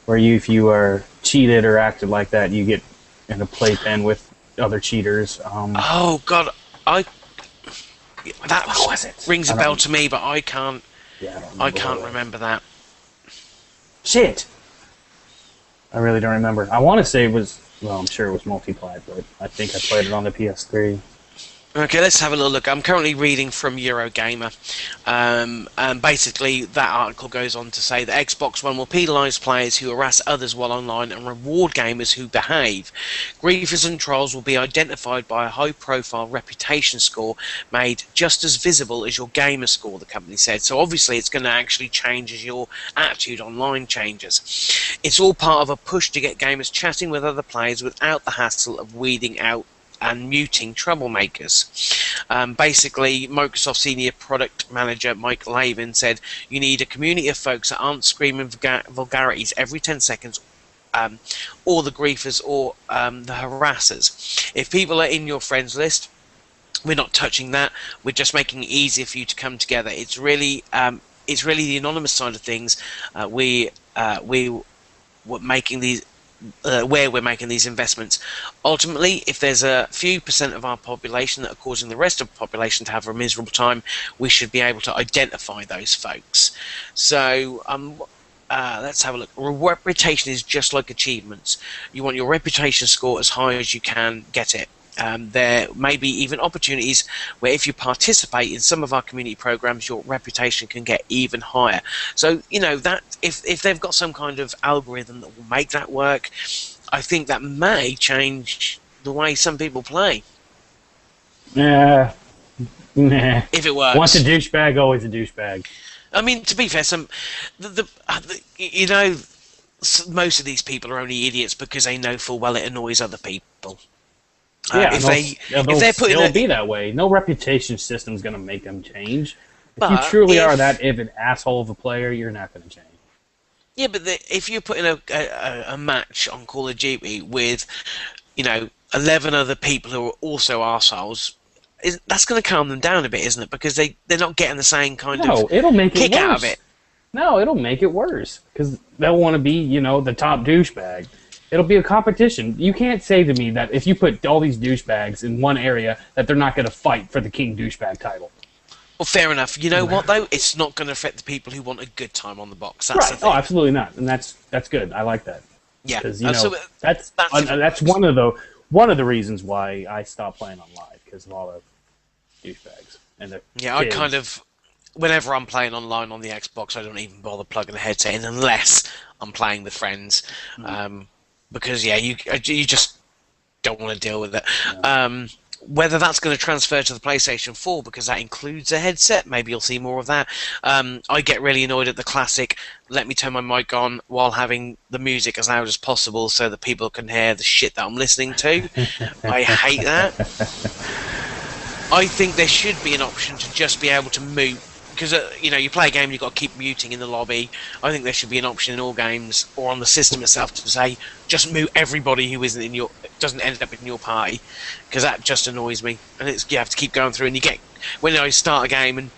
where if you are cheated or acted like that, you get in a playpen with other cheaters. Oh God, that what was it? Rings a bell to me, but I can't. Yeah, I can't remember that. Shit. I really don't remember. I want to say it was, well, I'm sure it was multiplayer, but I think I played it on the PS3. Okay, let's have a little look. I'm currently reading from Eurogamer, and basically that article goes on to say that Xbox One will penalise players who harass others while online and reward gamers who behave. Griefers and trolls will be identified by a high-profile reputation score made just as visible as your gamer score, the company said. So obviously it's going to actually change as your attitude online changes. It's all part of a push to get gamers chatting with other players without the hassle of weeding out and muting troublemakers. Basically, Microsoft Senior Product Manager Mike Lavin said, "You need a community of folks that aren't screaming vulgarities every 10 seconds, or the griefers or the harassers. If people are in your friends list, we're not touching that. We're just making it easier for you to come together. It's really the anonymous side of things. We're making these." Where we're making these investments. Ultimately, if there's a few percent of our population that are causing the rest of the population to have a miserable time, we should be able to identify those folks. So let's have a look. Reputation is just like achievements. You want your reputation score as high as you can get it. There may be even opportunities where if you participate in some of our community programs, your reputation can get even higher. So, you know, that if they've got some kind of algorithm that will make that work, I think that may change the way some people play. Nah. If it works. Once a douchebag, always a douchebag. I mean, to be fair, most of these people are only idiots because they know full well it annoys other people. Yeah, if they're putting it'll be that way. No reputation system's going to make them change. If you truly are that of an asshole of a player, you're not going to change. Yeah, but if you're putting a match on Call of Duty with, 11 other people who are also arseholes, that's going to calm them down a bit, isn't it? Because they're not getting the same kind of it'll make kick it worse. Out of it. No, it'll make it worse because they'll want to be, the top douchebag. It'll be a competition. You can't say to me that if you put all these douchebags in one area that they're not going to fight for the King Douchebag title. Well, fair enough. You know what, though? It's not going to affect the people who want a good time on the box. That's the thing. Oh, absolutely not. And that's good. I like that. Yeah. Because, that's one of the reasons why I stopped playing on live, because of all the douchebags. And the kids. I kind of... Whenever I'm playing online on the Xbox, I don't even bother plugging the headset in unless I'm playing with friends. Because you just don't want to deal with it. Yeah. Whether that's going to transfer to the PlayStation 4 because that includes a headset, maybe you'll see more of that. I get really annoyed at the classic, let me turn my mic on while having the music as loud as possible so that people can hear the shit that I'm listening to. I hate that. I think there should be an option to just be able to mute. Because, you play a game, you've got to keep muting in the lobby. I think there should be an option in all games, or on the system itself, to say, just mute everybody who doesn't end up in your party. Because that just annoys me. And you have to keep going through, and when I start a game, and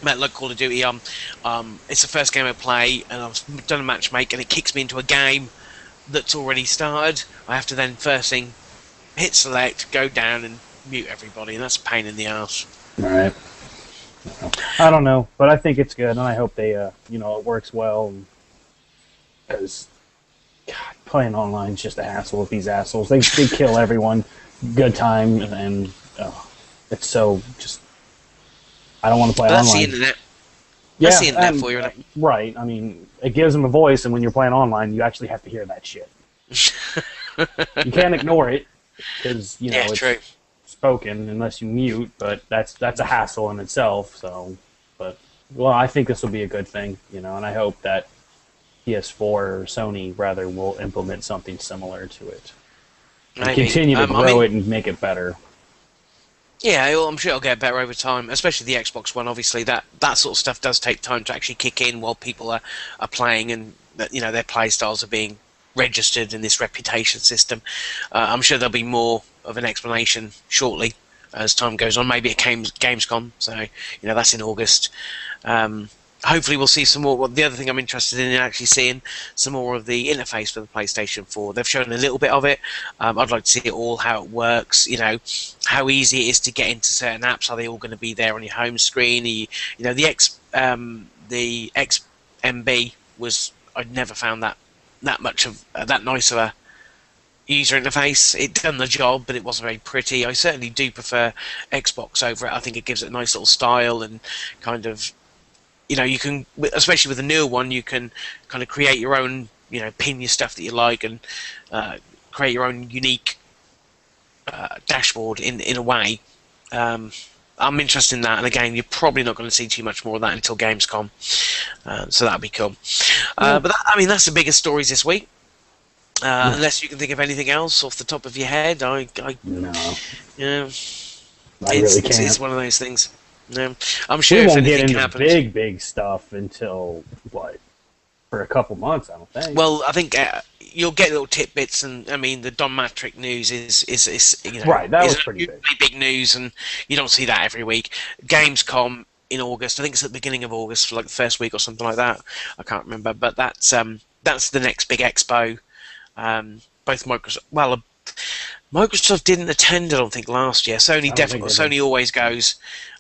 like Call of Duty, it's the first game I play, and I've done a matchmake, and it kicks me into a game that's already started. I have to then, first thing, hit select, go down, and mute everybody, and that's a pain in the arse. Right. I don't know, but I think it's good, and I hope they, it works well. Because, God, playing online is just a hassle with these assholes. They kill everyone. Good time, and it's so just. I don't want to play online. That's the internet. That's the internet for you, right? I mean, it gives them a voice, and when you're playing online, you actually have to hear that shit. You can't ignore it because it's true. Spoken unless you mute, but that's a hassle in itself. So, I think this will be a good thing, and I hope that PS4 or Sony rather will implement something similar to it and continue to grow it and make it better. Yeah, I'm sure it'll get better over time, especially the Xbox One. Obviously, that sort of stuff does take time to actually kick in while people are playing, and their play styles are being registered in this reputation system. I'm sure there'll be more of an explanation shortly as time goes on. Maybe at Gamescom, so that's in August. Hopefully we'll see some more. Well, the other thing I'm interested in actually seeing some more of the interface for the PlayStation 4. They've shown a little bit of it. I'd like to see it all, how it works, how easy it is to get into certain apps. Are they all going to be there on your home screen? The XMB was, I'd never found that much of that nice of a user interface. It done the job, but it wasn't very pretty. I certainly do prefer Xbox over it. I think it gives it a nice little style and kind of, you can, especially with the newer one, you can kind of create your own, pin your stuff that you like and create your own unique dashboard in a way. I'm interested in that, and again, you're probably not going to see too much more of that until Gamescom, so that'll be cool. But that's the biggest stories this week. Unless you can think of anything else off the top of your head, no, I really can't. It's one of those things. No, I'm sure we if won't anything get into happens, big stuff until for a couple months, I don't think. Well, I think you'll get little tidbits, and the Don Matrick news is right. That was pretty big news, and you don't see that every week. Gamescom in August, I think it's at the beginning of August for like the first week or something like that. I can't remember, but that's the next big expo. Both Microsoft didn't attend, I don't think, last year. Sony always goes,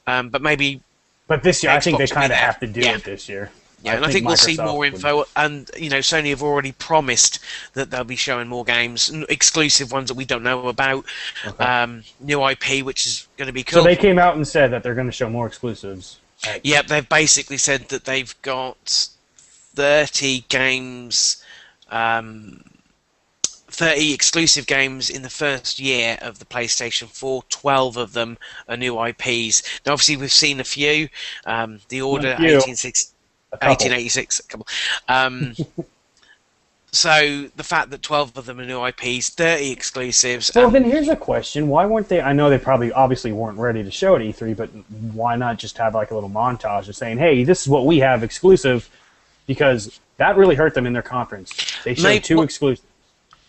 but maybe. But this year, Xbox I think they kind of have to do it this year. Yeah, and I think we'll see more info. And Sony have already promised that they'll be showing more games, exclusive ones that we don't know about. Okay. New IP, which is going to be cool. So they came out and said that they're going to show more exclusives. Yeah, they've basically said that they've got 30 games. 30 exclusive games in the first year of the PlayStation 4. 12 of them are new IPs. Now, obviously, we've seen a few. The Order 1886, a couple. So the fact that 12 of them are new IPs, 30 exclusives. Well, then here's a question: why weren't they? I know they obviously weren't ready to show at E3, but why not just have like a little montage of saying, "Hey, this is what we have exclusive," because that really hurt them in their conference. They showed two exclusives.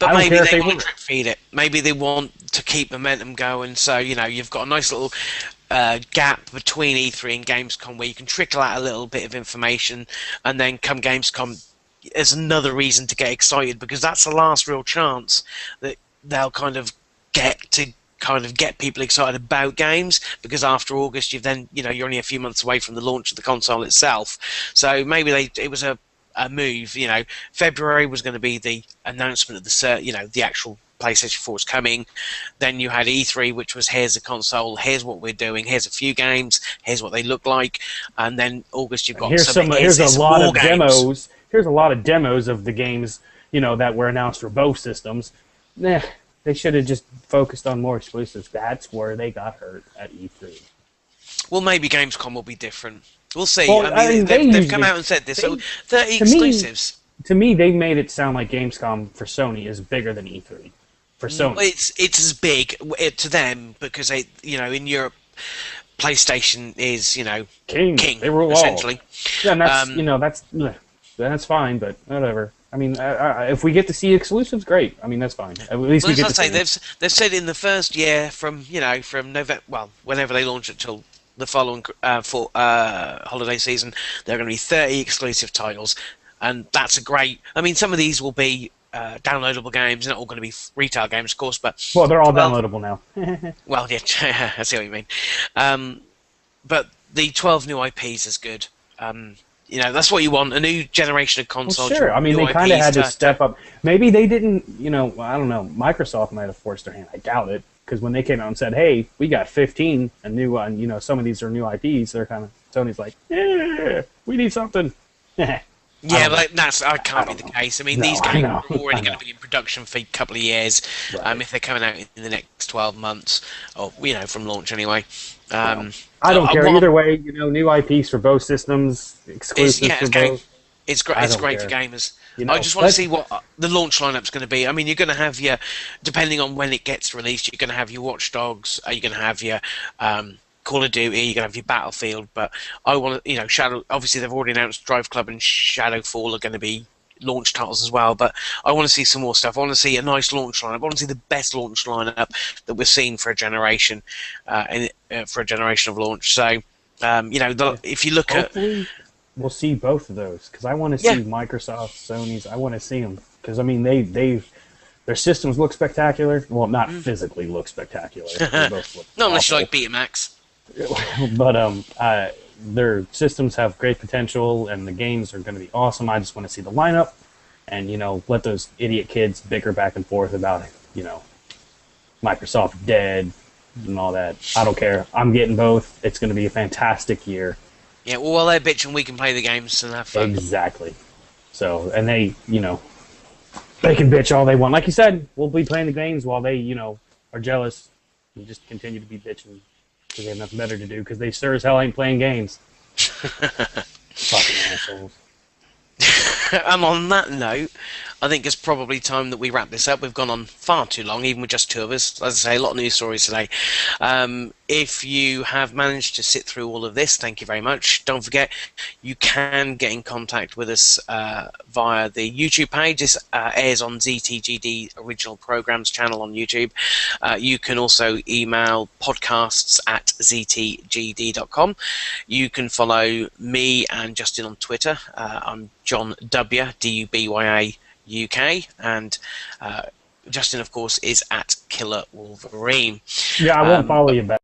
But maybe they want to drip feed it. Maybe they want to keep momentum going. So, you've got a nice little gap between E3 and Gamescom where you can trickle out a little bit of information, and then come Gamescom, there's another reason to get excited, because that's the last real chance that they'll kind of get people excited about games, because after August, you're only a few months away from the launch of the console itself. So maybe it was a move. February was going to be the announcement of the actual PlayStation 4 is coming. Then you had E3, which was, here's the console, here's what we're doing, here's a few games, here's what they look like, and then August you've got here's a lot of demos. Here's a lot of demos of the games that were announced for both systems. They should have just focused on more exclusives. That's where they got hurt at E3. Well, maybe Gamescom will be different. We'll see. Well, I mean, they've come usually- out and said this. they- So 30 to me- exclusives. To me, they made it sound like Gamescom for Sony is bigger than E3 for Sony. It's as big to them because in Europe, PlayStation is King. They rule essentially. all. Yeah, and that's fine, but whatever. I mean, if we get to see exclusives, great. I mean, that's fine. At least we get to see them. They've said in the first year from November, well, whenever they launch it till the following holiday season, there are going to be 30 exclusive titles, and that's a great. I mean, some of these will be downloadable games. They're not all going to be retail games, of course, but well, they're all downloadable now. well, yeah, I see what you mean. But the 12 new IPs is good. That's what you want, a new generation of consoles. Well, sure. I mean, they kind of had to step up. Maybe they didn't, I don't know. Microsoft might have forced their hand. I doubt it. Because when they came out and said, hey, we got 15 and new, some of these are new IPs, they're kind of, Sony's like, yeah, we need something. Yeah, that can't be the case. I mean, these games are already going to be in production for a couple of years, right. If they're coming out in the next 12 months, or from launch anyway. I don't care either way. New IPs for both systems, exclusives for both. It's great. It's great for gamers. I just want to see what the launch lineup's going to be. I mean, you're going to have depending on when it gets released, you're going to have your Watch Dogs. You're going to have your Call of Duty. You're going to have your Battlefield. But I want to, Shadow. Obviously, they've already announced Drive Club and Shadowfall are going to be launch titles as well. But I want to see some more stuff. I want to see a nice launch lineup. I want to see the best launch lineup that we've seen for a generation, for a generation of launch. So, if you look Hopefully, we'll see both of those because I want to see Microsoft, Sony's. I want to see them because I mean their systems look spectacular. Well, not physically look spectacular. They both look not unless you awful. like Betamax. But their systems have great potential, and the games are going to be awesome. I just want to see the lineup, and let those idiot kids bicker back and forth about Microsoft dead and all that. I don't care. I'm getting both. It's going to be a fantastic year. Yeah, well, while they're bitching, we can play the games and have fun. Exactly. So, and they, they can bitch all they want. Like you said, we'll be playing the games while they, are jealous and just continue to be bitching because they have nothing better to do because they sure as hell ain't playing games. Fucking assholes. And on that note, I think it's probably time that we wrap this up. We've gone on far too long, even with just two of us. As I say, a lot of news stories today. If you have managed to sit through all of this, thank you very much. Don't forget, you can get in contact with us via the YouTube page. This airs on ZTGD Original Programs channel on YouTube. You can also email podcasts@ztgd.com. You can follow me and Justin on Twitter. I'm John W, DUBYA UK, and Justin, of course, is at Killer Wolverine. Yeah, I won't follow you back.